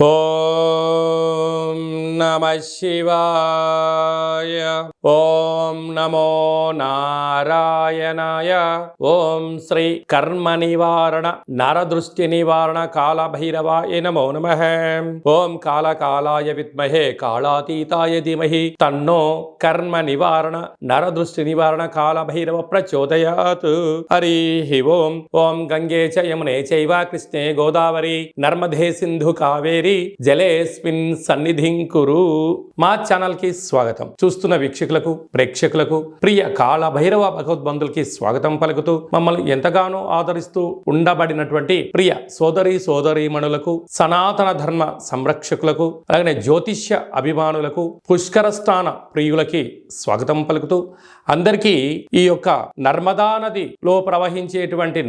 ఓం నమః శివాయ. ఓం నమో నారాయణాయ. ఓం శ్రీ కర్మ నివారణ నరదృష్టి నివారణ కాళభైరవాయ నమో నమః. ఓం కాళకాలాయ విద్మహే కాళాతీతాయ ధీమహి తన్నో కర్మ నివారణ నరదృష్టి నివారణ కాళభైరవ ప్రచోదయాత్. హరి ఓం. ఓం గంగే చ యమునే చైవ కృష్ణే గోదావరి నర్మదే సింధు కావేరి జలేస్మిన్ సన్నిధిం కురు. మా ఛానల్ కి స్వాగతం. చూస్తున్న వీక్షకులకు ప్రేక్షకులకు ప్రియ కాళ భైరవ భగవద్బంధులకి స్వాగతం పలుకుతూ మమ్మల్ని ఎంతగానో ఆదరిస్తూ ఉండబడినటువంటి ప్రియ సోదరీమణులకు సనాతన ధర్మ సంరక్షకులకు అలాగే జ్యోతిష్య అభిమానులకు పుష్కర స్నాన ప్రియులకి స్వాగతం పలుకుతూ అందరికీ ఈ యొక్క నర్మదా నదిలో ప్రవహించేటువంటి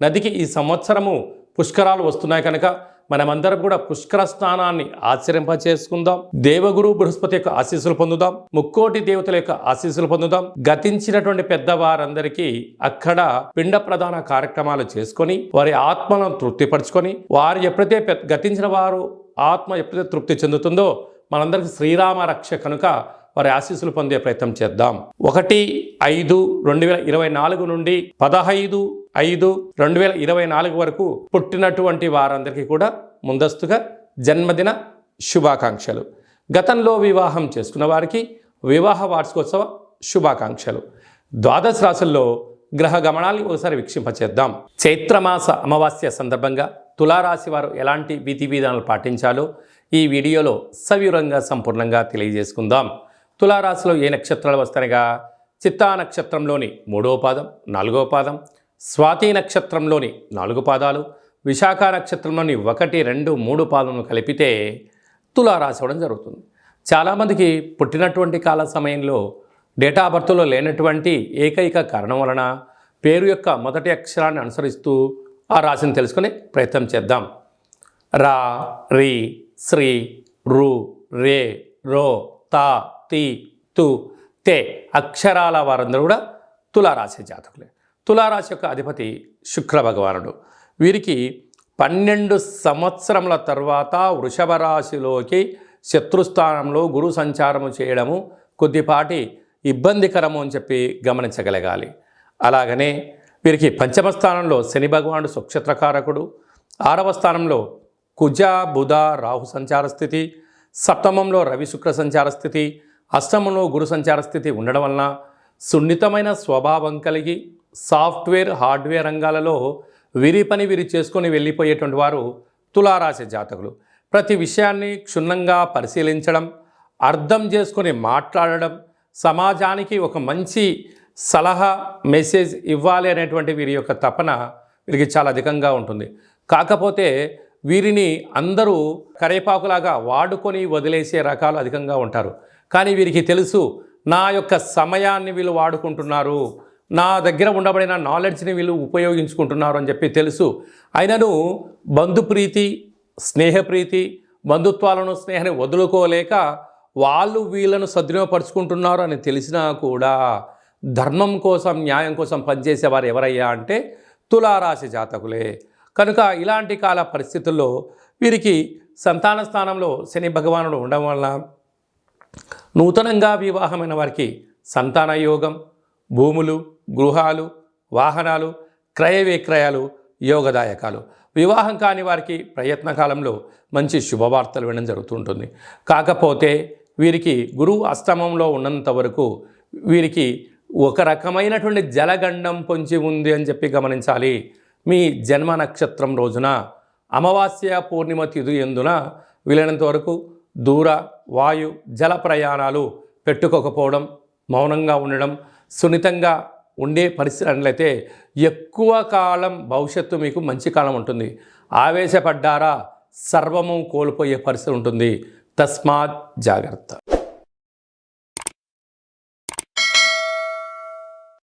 నదికి ఈ సంవత్సరము పుష్కరాలు వస్తున్నాయి కనుక మనమందరం కూడా పుష్కర స్నానాన్ని ఆచరింపచేసుకుందాం. దేవగురు బృహస్పతి యొక్క ఆశీస్సులు పొందుదాం. ముక్కోటి దేవతల యొక్క ఆశీస్సులు పొందుదాం. గతించినటువంటి పెద్దవారందరికీ అక్కడ పిండ ప్రధాన కార్యక్రమాలు చేసుకొని వారి ఆత్మలను తృప్తిపరచుకొని వారు ఎప్పుడైతే గతించిన వారు ఆత్మ ఎప్పుడైతే తృప్తి చెందుతుందో మనందరికీ శ్రీరామ రక్ష కనుక వారి ఆశీస్సులు పొందే ప్రయత్నం చేద్దాం. 1/5/2024 నుండి 15/5/2024 వరకు పుట్టినటువంటి వారందరికీ కూడా ముందస్తుగా జన్మదిన శుభాకాంక్షలు. గతంలో వివాహం చేసుకున్న వారికి వివాహ వార్షికోత్సవ శుభాకాంక్షలు. ద్వాదశ రాశుల్లో గ్రహ గమనాన్ని ఒకసారి వీక్షింపచేద్దాం. చైత్రమాస అమావాస్య సందర్భంగా తులారాశి వారు ఎలాంటి విధి విధానాలు పాటించాలో ఈ వీడియోలో సవివరంగా సంపూర్ణంగా తెలియజేసుకుందాం. తులారాశిలో ఏ నక్షత్రాలు వస్తాయిగా చిత్తా నక్షత్రంలోని 3వ పాదం 4వ పాదం, స్వాతి నక్షత్రంలోని 4 పాదాలు, విశాఖ నక్షత్రంలోని 1, 2, 3 పాదములు కలిపితే తులారాశి అవ్వడం జరుగుతుంది. చాలామందికి పుట్టినటువంటి కాల సమయంలో డేటా ఆఫ్ బర్త్లో లేనటువంటి ఏకైక కారణం వలన పేరు యొక్క మొదటి అక్షరాన్ని అనుసరిస్తూ ఆ రాశిని తెలుసుకునే ప్రయత్నం చేద్దాం. రా, రి, శ్రీ, రు, రే, రో, తా, తి, తు, తే అక్షరాల వారందరూ కూడా తులారాశి జాతకులే. తులారాశి యొక్క అధిపతి శుక్ర భగవానుడు. వీరికి 12 సంవత్సరముల తర్వాత వృషభ రాశిలోకి శత్రుస్థానంలో గురు సంచారము చేయడము కొద్దిపాటి ఇబ్బందికరము అని చెప్పి గమనించగలగాలి. అలాగనే వీరికి పంచమ స్థానంలో శని భగవానుడు సుక్షత్రకారకుడు, 6వ స్థానంలో కుజ బుధ రాహు సంచార స్థితి, సప్తమంలో రవి శుక్ర సంచార స్థితి, అష్టమంలో గురు సంచార స్థితి ఉండడం వలన సున్నితమైన స్వభావం కలిగి సాఫ్ట్వేర్ హార్డ్వేర్ రంగాలలో వీరి పని వీరి చేసుకొని వెళ్ళిపోయేటువంటి వారు తులారాశి జాతకులు. ప్రతి విషయాన్ని క్షుణ్ణంగా పరిశీలించడం, అర్థం చేసుకొని మాట్లాడడం, సమాజానికి ఒక మంచి సలహా మెసేజ్ ఇవ్వాలి అనేటువంటి వీరి యొక్క తపన వీరికి చాలా అధికంగా ఉంటుంది. కాకపోతే వీరిని అందరూ కరేపాకులాగా వాడుకొని వదిలేసే రకాలు అధికంగా ఉంటారు. కానీ వీరికి తెలుసు నా యొక్క సమయాన్ని వీళ్ళు వాడుకుంటున్నారు, నా దగ్గర ఉండబడిన నాలెడ్జ్ని వీళ్ళు ఉపయోగించుకుంటున్నారు అని చెప్పి తెలుసు. అయినను బంధుప్రీతి, స్నేహప్రీతి, బంధుత్వాలను స్నేహాన్ని వదులుకోలేక వాళ్ళు వీళ్ళను సద్వినియోగపరుచుకుంటున్నారు అని తెలిసినా కూడా ధర్మం కోసం న్యాయం కోసం పనిచేసేవారు ఎవరయ్యా అంటే తులారాశి జాతకులే. కనుక ఇలాంటి కాల పరిస్థితుల్లో వీరికి సంతాన స్థానంలో శని భగవానుడు ఉండడం వలన నూతనంగా వివాహమైన వారికి సంతాన యోగం, భూములు, గృహాలు, వాహనాలు, క్రయ విక్రయాలు యోగదాయకాలు. వివాహం కాని వారికి ప్రయత్న కాలంలో మంచి శుభవార్తలు వినడం జరుగుతుంటుంది. కాకపోతే వీరికి గురువు అష్టమంలో ఉన్నంత వరకు వీరికి ఒక రకమైనటువంటి జలగండం పొంచి ఉంది అని చెప్పి గమనించాలి. మీ జన్మ నక్షత్రం రోజున అమావాస్య పూర్ణిమ తిథి ఎందున వీలైనంత వరకు దూర వాయు జల ప్రయాణాలు పెట్టుకోకపోవడం, మౌనంగా ఉండడం, సున్నితంగా ఉండే పరిస్థితులైతే ఎక్కువ కాలం భవిష్యత్తు మీకు మంచి కాలం ఉంటుంది. ఆవేశపడ్డారా సర్వము కోల్పోయే పరిస్థితి ఉంటుంది. తస్మాత్ జాగ్రత్త.